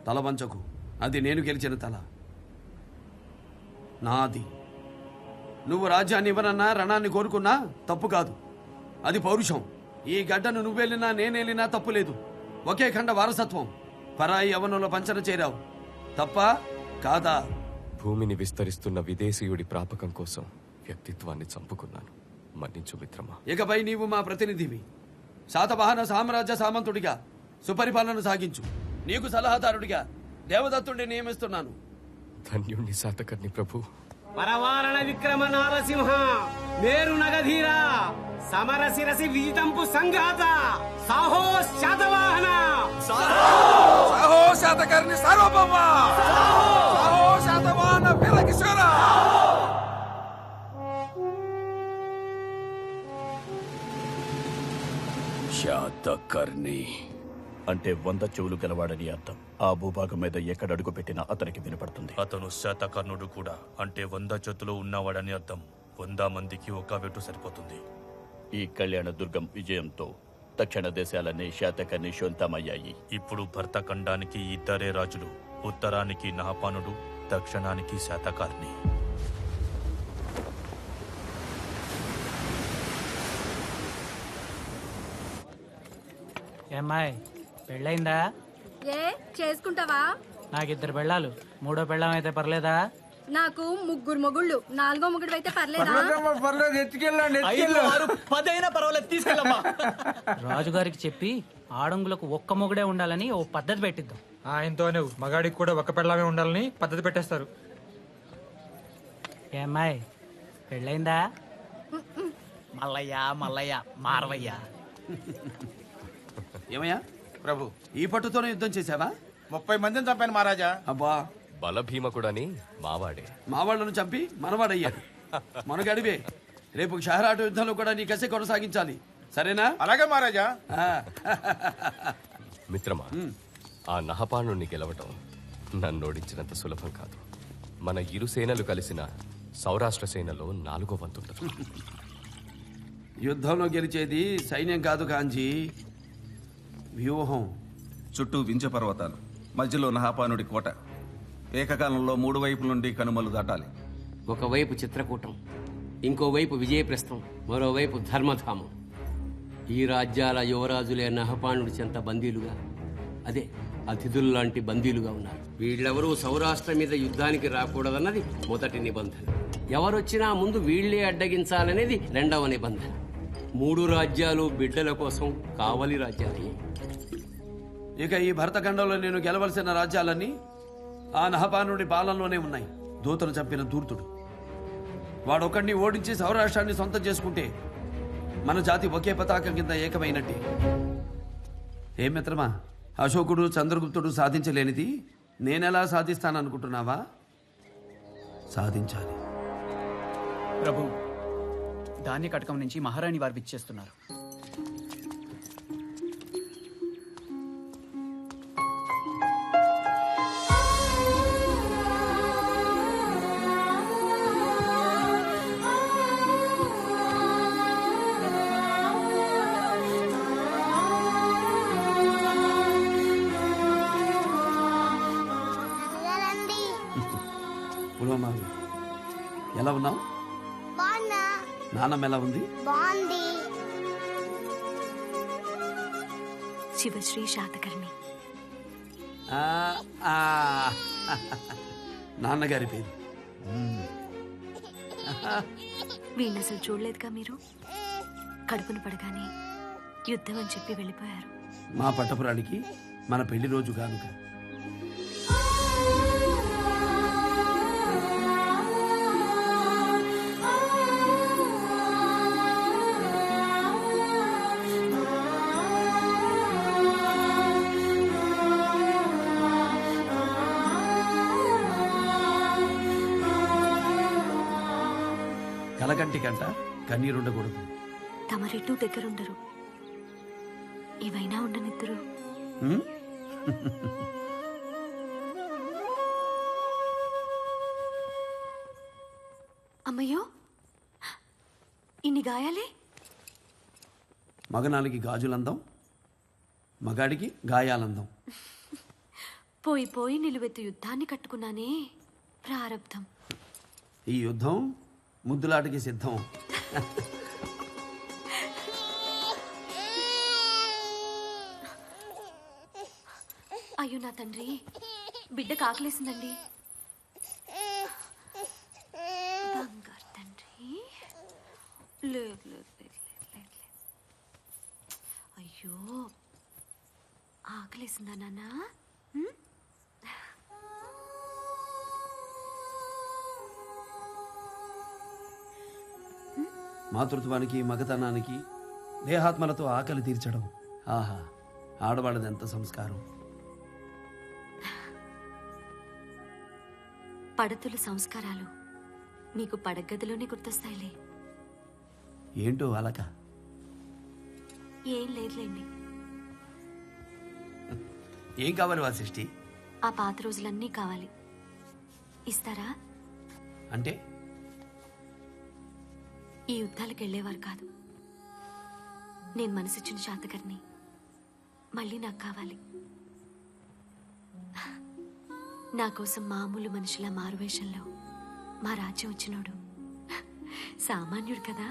తల వంచకు. అది నేను గెలిచిన తల, నాది. నువ్వు రాజ్యాన్ని ఇవ్వనన్నా, రణాన్ని కోరుకున్నా తప్పు కాదు. అది పౌరుషం. ఈ గడ్డను నువ్వెళ్ళినా నేనేళ్ళినా తప్పు లేదు. ఒకే ఖండ వారసత్వం. పరాయి యవనంలో పంచన చేరావు. తప్ప కాదా? భూమిని విస్తరిస్తున్న విదేశీయుడి ప్రాపకం కోసం వ్యక్తిత్వాన్ని చంపుకున్నాను. మన్నించు మిత్రమా. ఇకపై నీవు మా ప్రతినిధివి. శాతవాహన సామ్రాజ్య సామంతుడిగా సుపరిపాలన సాగించు. నీకు సలహాదారుడిగా దేవదత్తుడిని నియమిస్తున్నాను. ధన్యుణ్ణి శాతకర్ణి ప్రభు. పరవారణ విక్రమ నారసింహ మేరు నగధీర సమర శిరసి విజితంపు సంఘాత సాహో శాతవాహన సాహో శాతకర్ణి సార్వభౌమ సాహో శాతవాహన వీరకిశోర. శాతకర్ణి అంటే 100 చెవులు గలవాడని అర్థం. ఆ భూభాగం మీద ఎక్కడ అడుగు పెట్టినా అతనికి వినపడుతుంది. అతను శాతకర్ణుడు కూడా. అంటే 100 చేతులు ఉన్నవాడని అర్థం. 100 మందికి ఒక వెటు సరిపోతుంది. ఈ కళ్యాణ దుర్గం విజయంతో దక్షిణ దేశాలన్నీ శాతకర్ణి శోంతమయ్యాయి. ఇప్పుడు భరతఖండానికి 2 రాజులు. ఉత్తరానికి నహపానుడు, దక్షిణానికి శాతకర్ణి. ఏమ్మాయి పెళ్ళయిందా? ఏ చేసుకుంటావా? నాకు 2 పెళ్ళాలు. 3వ పెళ్ళం అయితే పర్లేదా? నాకు 3 మొగుళ్ళు. 4వ మొగుడు అయితే పర్లేదా? రాజుగారికి చెప్పి ఆడంగులకు ఒక్క మొగుడే ఉండాలని ఓ పద్ధతి పెట్టిద్దాం. ఆయనతోనే మగాడికి కూడా ఒక్క పెళ్ళామే ఉండాలని పద్ధతి పెట్టేస్తారు. ఏమ్మాయి పెళ్ళయిందా? మల్లయ్య మారవయ్యా. ఏమయ్యా ప్రభు, ఈ పట్టుతోనే యుద్ధం చేశావా? 30 మందిని చంపాను మహారాజా. అబ్బా, బలభీమకుడని మావాడే. మావాళ్లను చంపి మనవాడయ్యాడు. మనగడివే. రేపు షహరాటు యుద్ధంలో కూడా నీ కసి కొనసాగించాలి. సరేనా? అలాగే మహారాజా. మిత్రమా, ఆ నహపానుణ్ణి గెలవటం నన్ను ఓడించినంత సులభం కాదు. మన ఇరు సేనలు కలిసిన సౌరాష్ట్ర సేనలో 4వ వంతుంటది. యుద్ధంలో గెలిచేది సైన్యం కాదు కాంజీ, వ్యూహం. చుట్టూ వింజ పర్వతాలు, మధ్యలో నహాపానుడి కోట. ఏకకాలంలో 3 వైపుల నుండి కనుమలు దాటాలి. ఒకవైపు చిత్రకూటం, ఇంకోవైపు విజయప్రస్థం, మరోవైపు ధర్మధామం. ఈ రాజ్యాల యువరాజులే నహపానుడి చెంత బందీలుగా, అదే అతిథుల్లాంటి బందీలుగా ఉన్నారు. వీళ్ళెవరూ సౌరాష్ట్ర మీద యుద్ధానికి రాకూడదన్నది మొదటి నిబంధన. ఎవరొచ్చినా ముందు వీళ్లే అడ్డగించాలనేది 2వ నిబంధన. 3 రాజ్యాలు బిడ్డల కోసం కావలి రాజ్యాలయ్యాయి. ఇక ఈ భరతఖండంలో నేను గెలవలసిన రాజ్యాలన్నీ ఆ నహపానుడి పాలనలోనే ఉన్నాయి. దూతను చంపిన దూర్తుడు వాడొక్కడిని ఓడించి సౌరాష్ట్రాన్ని సొంతం చేసుకుంటే మన జాతి ఒకే పతాకం కింద ఏకమైనట్టే. ఏ మిత్రమా, అశోకుడు చంద్రగుప్తుడు సాధించలేనిది నేనెలా సాధిస్తాననుకుంటున్నావా? సాధించాలి. ప్రభు, ధాన్య కటకం నుంచి మహారాణి వారు విచ్చేస్తున్నారు. ఎలా ఉన్నావు? నాన్నమ్మ ఎలా ఉంది? శివశ్రీ శాతకర్ణి. నాన్నగారి పేరు. వీణ్ణి అసలు చూడలేదుగా మీరు? కడుపును పడగానే యుద్ధం అని చెప్పి వెళ్ళిపోయారు. మా పట్టపురానికి మన పెళ్లి రోజు కానుక. కలకంటి కంట కన్నీరుండకూడదు. తమరెడ్డు దగ్గరుండరు, ఏవైనా ఉండనిద్దరు. అమ్మయ్యో, ఇన్ని గాయాలే. మగనానికి గాజులందం, మగాడికి గాయాలందం. పోయి పోయి నిలువెత్తు యుద్ధాన్ని కట్టుకున్నానే ప్రారబ్ధం. ఈ యుద్ధం ముద్దులాటకి సిద్ధం. అయ్యో నా తండ్రి, బిడ్డకు ఆకలేసిందండి. బంగారు తండ్రి, లేదు లేదు లేదు లేదు లేదు లేదు. అయ్యో ఆకలేసిందా నాన్న? మాతృత్వానికి మగతనానికి దేహాత్మలతో ఆకలి తీర్చడం, ఆహా ఆడవాళ్ళది ఎంత సంస్కారం. పడతుల సంస్కారాలు మీకు పడగదిలోనే గుర్తొస్తాయిలే. ఏంటో అలక? ఏం లేదులేండి. ఏం కావాలి వాసిష్ఠి? ఆ పాత రోజులన్నీ కావాలి. ఇస్తారా? అంటే ఈ యుద్ధాలకు వెళ్ళేవారు కాదు. నేను మనసిచ్చిన శాతకర్ని మళ్ళీ నాకు కావాలి. నా కోసం మామూలు మనుషుల మారువేషంలో మా రాజ్యం వచ్చినోడు సామాన్యుడు కదా.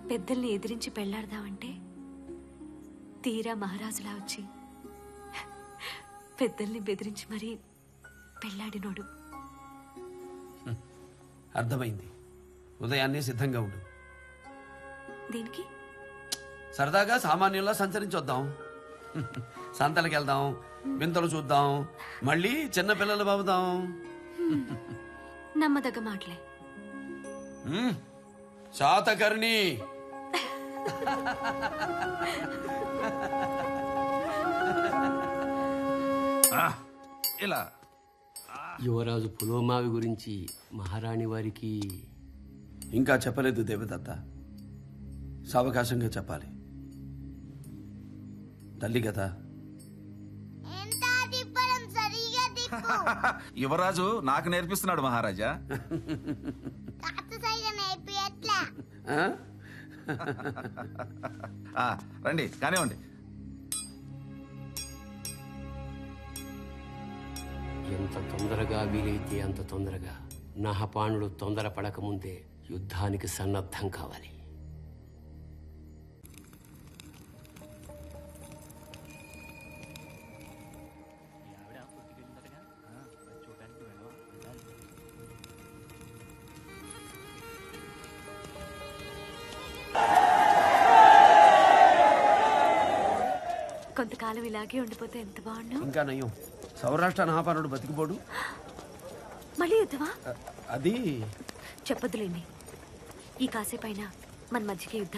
పెద్దల్ని ఎదిరించి పెళ్లాడదామంటే తీరా మహారాజులా వచ్చి పెద్దల్ని బెదిరించి మరీ పెళ్లాడినోడు. అర్థమైంది. ఉదయాన్నే సిద్ధంగా ఉండు. దీనికి సరదాగా సామాన్యుల్లా సంచరించొద్దాం. సంతలకు వెళ్దాం, వింతలు చూద్దాం, మళ్ళీ చిన్నపిల్లలు బాబుదాం. నమ్మదగ్గ మాటలే. శాతకర్ణి, ఇలా యువరాజు పులోమావి గురించి మహారాణి వారికి ఇంకా చెప్పలేదు దేవదత్త. సావకాశంగా చెప్పాలి. తల్లి కదా. యువరాజు నాకు నేర్పిస్తున్నాడు మహారాజా. రండి కానివ్వండి. ఎంత తొందరగా వీలైతే అంత తొందరగా నహపాణుడు తొందరపడకముందే యుద్ధానికి సన్నద్ధం కావాలి. కొంతకాలం ఇలాగే ఉండిపోతే ఎంత బాగుండు. ఇంకా నయం, సౌరాష్ట్ర నహాపానుడు బతికిపోడు. మళ్ళీ యుద్ధమా? అది చెప్పొద్దులేండి. ఈ కాసేపైనా మన మధ్యకి యుద్ధం